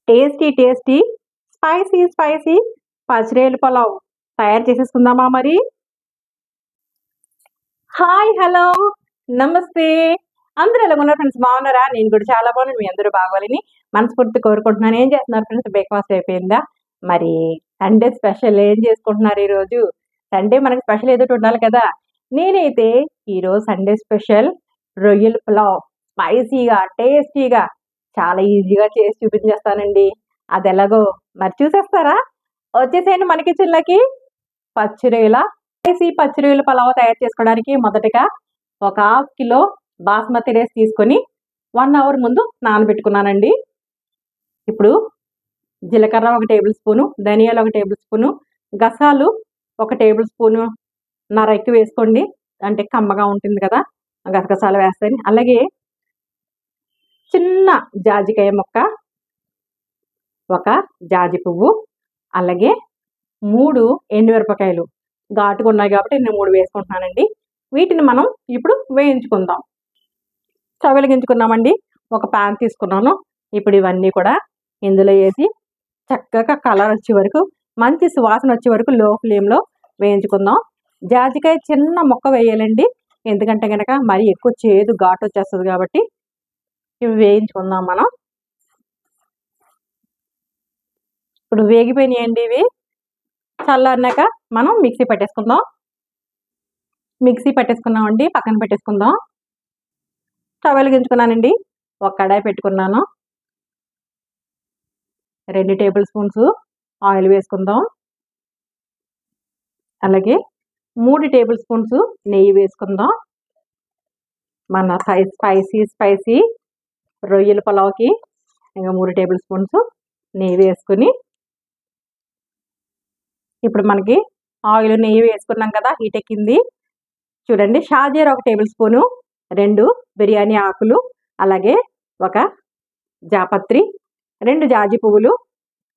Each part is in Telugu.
టేస్టీ టేస్టీ స్పైసీ స్పైసీ పచ్చిరేలు పులావ్ తయారు చేసేసుకుందామా మరి. హాయ్, హలో, నమస్తే. అందరూ ఎలా ఉన్నారు ఫ్రెండ్స్? బాగున్నారా? నేను కూడా చాలా బాగున్నాను. మీ అందరూ బాగోవాలని మనస్ఫూర్తి కోరుకుంటున్నాను. ఏం చేస్తున్నారు ఫ్రెండ్స్? బ్రేక్ఫాస్ట్ అయిపోయిందా? మరి సండే స్పెషల్ ఏం చేసుకుంటున్నారు ఈరోజు? సండే మనకి స్పెషల్ ఏదో ఒకటి ఉండాలి కదా. నేనైతే ఈరోజు సండే స్పెషల్ రొయ్యల పులావ్ స్పైసీగా టేస్టీగా చాలా ఈజీగా చేసి చూపించేస్తానండి. అది ఎలాగో మరి చూసేస్తారా? వచ్చేసేయండి మన కిచెన్లోకి. పచ్చి రొయ్యల పులావ్ తయారు చేసుకోవడానికి మొదటగా ఒక హాఫ్ కిలో బాస్మతి రైస్ తీసుకొని 1 అవర్ ముందు నానబెట్టుకున్నానండి. ఇప్పుడు జీలకర్ర 1 టేబుల్ స్పూను, ధనియాలు 1 టేబుల్ స్పూను, గసాలు 1 టేబుల్ స్పూను నర ఎక్కువ వేసుకోండి, అంటే కమ్మగా ఉంటుంది కదా గసగసాలు వేస్తాయి. అలాగే చిన్న జాజికాయ ముక్క, ఒక జాజి పువ్వు, అలాగే 3 ఎండుమిరపకాయలు ఘాటుగా ఉన్నాయి కాబట్టి నేను 3 వేసుకుంటున్నానండి. వీటిని మనం ఇప్పుడు వేయించుకుందాం. స్టవ్ వెలిగించుకున్నామండి. ఒక ప్యాన్ తీసుకున్నాను. ఇప్పుడు ఇవన్నీ కూడా ఇందులో వేసి చక్కగా కలర్ వచ్చే వరకు, మంచి సువాసన వచ్చే వరకు లో ఫ్లేమ్లో వేయించుకుందాం. జాజికాయ చిన్న ముక్క వేయాలండి, ఎందుకంటే కనుక మరి ఎక్కువ చేదు ఘాటు వచ్చేస్తుంది కాబట్టి. ఇవి వేయించుకుందాం మనం. ఇప్పుడు వేగిపోయినాయండి. ఇవి చల్లారినాక మనం మిక్సీ పట్టేసుకుందామండి. పక్కన పెట్టేసుకుందాం. స్టవ్ వెలిగించుకున్నానండి. ఒక కడాయి పెట్టుకున్నాను. 2 టేబుల్ స్పూన్స్ ఆయిల్ వేసుకుందాం. అలాగే 3 టేబుల్ స్పూన్స్ నెయ్యి వేసుకుందాం. మన స్పైసీ రొయ్యల పులావ్కి ఇంకా 3 టేబుల్ స్పూన్స్ నెయ్యి వేసుకుని, ఇప్పుడు మనకి ఆయిల్ నెయ్యి వేసుకున్నాం కదా, హీట్ ఎక్కింది. చూడండి, షాజీరా 1 టేబుల్ స్పూను, 2 బిర్యానీ ఆకులు, అలాగే 1 జాపత్రి, 2 జాజి పువ్వులు,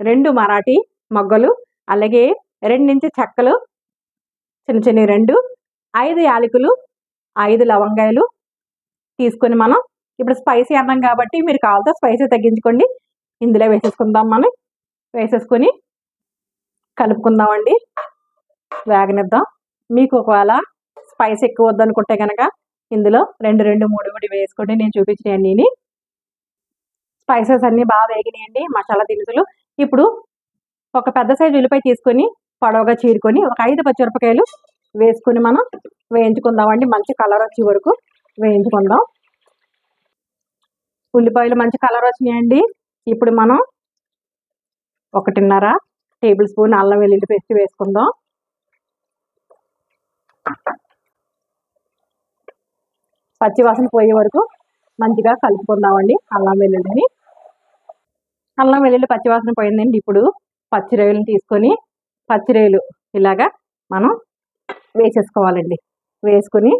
2 మరాఠీ మొగ్గలు, అలాగే 2 చెక్కలు చిన్న 2, 5 యాలకులు, 5 లవంగాయలు తీసుకొని మనం ఇప్పుడు స్పైసీ అన్నాం కాబట్టి మీరు కావాలంటే స్పైసీ తగ్గించుకోండి. ఇందులో వేసేసుకుందాం. మనం వేసేసుకొని కలుపుకుందామండి, వేగనిద్దాం. మీకు ఒకవేళ స్పైస్ ఎక్కువ వద్దనుకుంటే కనుక ఇందులో 2, 3 వేసుకోండి. నేను చూపించినవన్నీ స్పైసెస్ అన్నీ బాగా వేగినాయండి, మసాలా దినుసులు. ఇప్పుడు ఒక పెద్ద సైజు ఉల్లిపాయ తీసుకొని పొడవుగా చీరుకొని ఒక 5 పచ్చిమిరపకాయలు వేసుకొని మనం వేయించుకుందామండి. మంచి కలర్ వచ్చే వరకు వేయించుకుందాం. ఉల్లిపాయలు మంచి కలర్ వచ్చినాయండి. ఇప్పుడు మనం 1.5 టేబుల్ స్పూన్ అల్లం వెల్లుల్లి పేస్ట్ వేసుకుందాం. పచ్చివాసన పోయే వరకు మంచిగా కలుపుకుందామండి అల్లం వెల్లుల్లి పచ్చివాసన పోయిందండి. ఇప్పుడు పచ్చి రొయ్యలను తీసుకొని పచ్చిరొయ్యలు ఇలాగా మనం వేసేసుకోవాలండి. వేసుకొని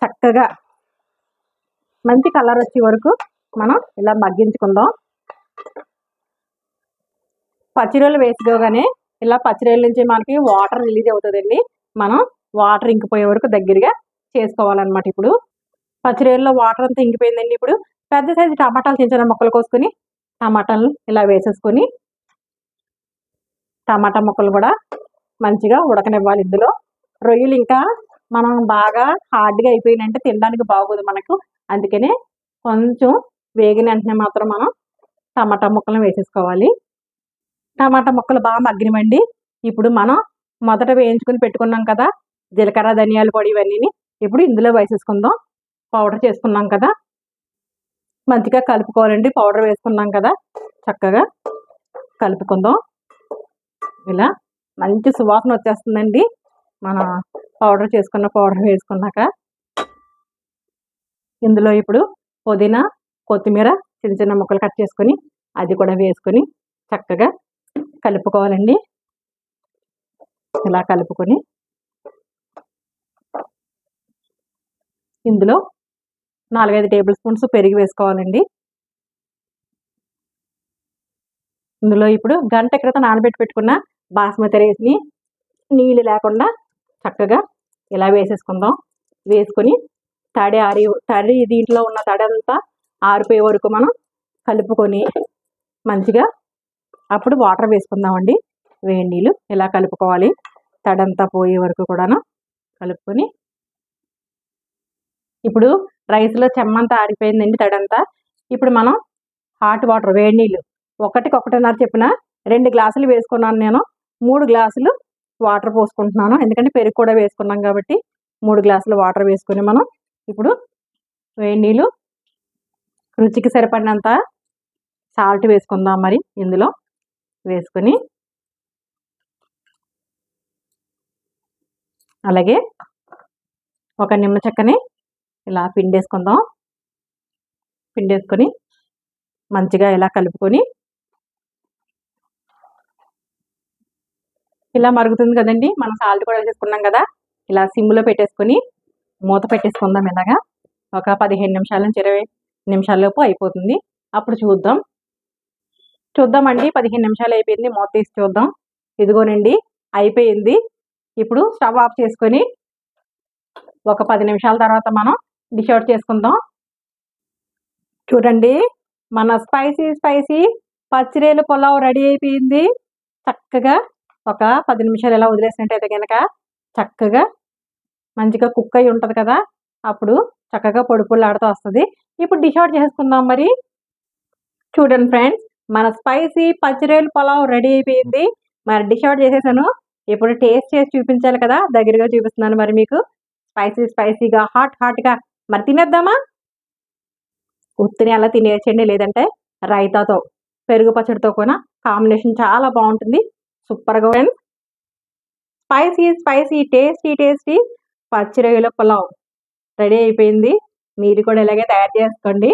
చక్కగా మంచి కలర్ వచ్చే వరకు మనం ఇలా మగ్గించుకుందాం. పచ్చిరొయ్యలు వేసుకోగానే ఇలా పచ్చిరొయ్యల నుంచి మనకి వాటర్ రిలీజ్ అవుతుందండి. మనం వాటర్ ఇంకిపోయే వరకు దగ్గరగా చేసుకోవాలన్నమాట. ఇప్పుడు పచ్చిరొయ్యల్లో వాటర్ అంతా ఇంకిపోయిందండి. ఇప్పుడు పెద్ద సైజు టమాటాలు చిన్న ముక్కలు కోసుకొని టమాటాలను ఇలా వేసేసుకొని టమాటా ముక్కలు కూడా మంచిగా ఉడకనివ్వాలి. ఇందులో రొయ్యలు ఇంకా మనం బాగా హార్డ్గా అయిపోయినంటే తినడానికి బాగోదు మనకు. అందుకనే కొంచెం వేగిన వెంటనే మాత్రం మనం టమాటా ముక్కలను వేసేసుకోవాలి. టమాటా ముక్కలు బాగా మగ్గినవండి. ఇప్పుడు మనం మొదట వేయించుకుని పెట్టుకున్నాం కదా జీలకర్ర ధనియాల పొడి, ఇవన్నీ ఇప్పుడు ఇందులో వేసేసుకుందాం. పౌడర్ చేసుకున్నాం కదా, మంచిగా కలుపుకోవాలండి. పౌడర్ వేసుకున్నాం కదా, చక్కగా కలుపుకుందాం. ఇలా మంచి సువాసన వచ్చేస్తుందండి మన పౌడర్ వేసుకున్నాక. ఇందులో ఇప్పుడు పుదీనా, కొత్తిమీర చిన్న ముక్కలు కట్ చేసుకొని అది కూడా వేసుకొని చక్కగా కలుపుకోవాలండి. ఇలా కలుపుకొని ఇందులో 4-5 టేబుల్ స్పూన్స్ పెరుగు వేసుకోవాలండి. ఇందులో ఇప్పుడు గంట క్రితం నానబెట్టుకున్న బాస్మతి రైస్ని నీళ్ళు లేకుండా చక్కగా ఇలా వేసేసుకుందాం. వేసుకొని తడి దీంట్లో ఉన్న తడి అంతా ఆరిపోయే వరకు మనం కలుపుకొని మంచిగా అప్పుడు వాటర్ వేసుకుందామండి. వేడి నీళ్ళు ఇలా కలుపుకోవాలి. తడంతా పోయే వరకు కూడాను కలుపుకొని ఇప్పుడు రైస్లో చెమ్మంతా ఆరిపోయిందండి తడంతా. ఇప్పుడు మనం హాట్ వాటర్ వేడి నీళ్ళు ఒకటికి 1.5 చెప్పిన 2 గ్లాసులు వేసుకున్నాను నేను. 3 గ్లాసులు వాటర్ పోసుకుంటున్నాను. ఎందుకంటే పెరుగు కూడా వేసుకున్నాం కాబట్టి 3 గ్లాసులు వాటర్ వేసుకొని మనం ఇప్పుడు వేడి నీళ్ళు రుచికి సరిపడినంత సాల్ట్ వేసుకుందాం. మరి ఇందులో వేసుకొని అలాగే ఒక నిమ్మ చెక్కని ఇలా పిండేసుకుందాం. పిండేసుకొని మంచిగా ఇలా కలుపుకొని ఇలా మరుగుతుంది కదండి. మనం సాల్ట్ కూడా వేసుకున్నాం కదా. ఇలా సిమ్లో పెట్టేసుకొని మూత పెట్టేసుకుందాం. ఇలాగా ఒక 15 నిమిషాల నుంచి 20 నిమిషాల లోపు అయిపోతుంది. అప్పుడు చూద్దామండి. 15 నిమిషాలు అయిపోయింది. మూత తీసి చూద్దాం. ఇదిగోనండి అయిపోయింది. ఇప్పుడు స్టవ్ ఆఫ్ చేసుకొని ఒక 10 నిమిషాల తర్వాత మనం డిష్ అవుట్ చేసుకుందాం. చూడండి మన స్పైసీ పచ్చిరేలు పులావ్ రెడీ అయిపోయింది. చక్కగా ఒక 10 నిమిషాలు ఇలా వదిలేసినట్టయితే కనుక చక్కగా మంచిగా కుక్ అయి ఉంటుంది కదా. అప్పుడు చక్కగా పొడి పొడిలాడుతూ వస్తుంది. ఇప్పుడు డిష్ అవుట్ చేసుకుందాం. మరి చూడండి ఫ్రెండ్స్, మన స్పైసీ పచ్చిరేలు పులావ్ రెడీ అయిపోయింది. మరి డిష్ అవుట్ చేసేసాను. ఇప్పుడు టేస్ట్ చేసి చూపించాలి కదా. దగ్గరగా చూపిస్తున్నాను మరి మీకు. స్పైసీగా హాట్గా మరి తినేద్దామా? ఉత్తిని అలా తినేయచ్చండి. లేదంటే రైతాతో పెరుగు పచ్చడితో కూడా కాంబినేషన్ చాలా బాగుంటుంది. సూపర్గా ఫ్రెండ్స్. స్పైసీ టేస్టీ పచ్చిరొయ్యల పులావ్ రెడీ అయిపోయింది. మీరు కూడా ఇలాగే తయారు చేసుకోండి.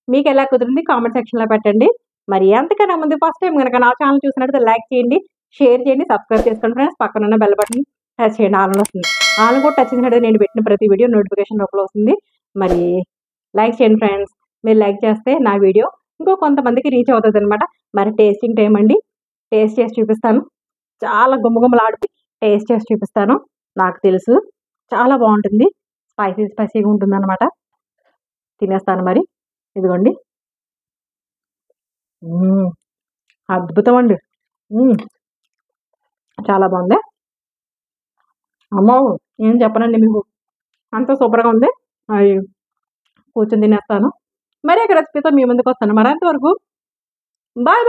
మీకు ఎలా కుదిరింది కామెంట్ సెక్షన్లో పెట్టండి. మరి ఎంతకన్నా ముందు ఫస్ట్ టైం కనుక నా ఛానల్ చూసినట్లయితే లైక్ చేయండి, షేర్ చేయండి, సబ్స్క్రైబ్ చేసుకోండి ఫ్రెండ్స్. పక్కన ఉన్న బెల్ బటన్ టచ్ చేయండి. ఆల్ వస్తుంది. ఆల్ కూడా టచ్ చేసినట్టు నేను పెట్టిన ప్రతి వీడియో నోటిఫికేషన్ రూపంలో వస్తుంది. మరి లైక్ చేయండి ఫ్రెండ్స్. మీరు లైక్ చేస్తే నా వీడియో ఇంకో కొంతమందికి రీచ్ అవుతుంది అనమాట. మరి టేస్టింగ్ టైం అండి. టేస్ట్ చేసి చూపిస్తాను. చాలా గుమ్మగుమ్మలాడి టేస్ట్ చేసి చూపిస్తాను. నాకు తెలుసు చాలా బాగుంటుంది. స్పైసీగా ఉంటుంది అనమాట. తినేస్తాను మరి. ఇదిగోండి. అద్భుతం అండి. చాలా బాగుంది. అమ్మో ఏం చెప్పనండి మీకు. అంత సూపర్గా ఉంది. అవి కూర్చొని తినేస్తాను. మరి ఒక రెసిపీతో మీ ముందుకు వస్తాను. మరి అంతవరకు బాయ్.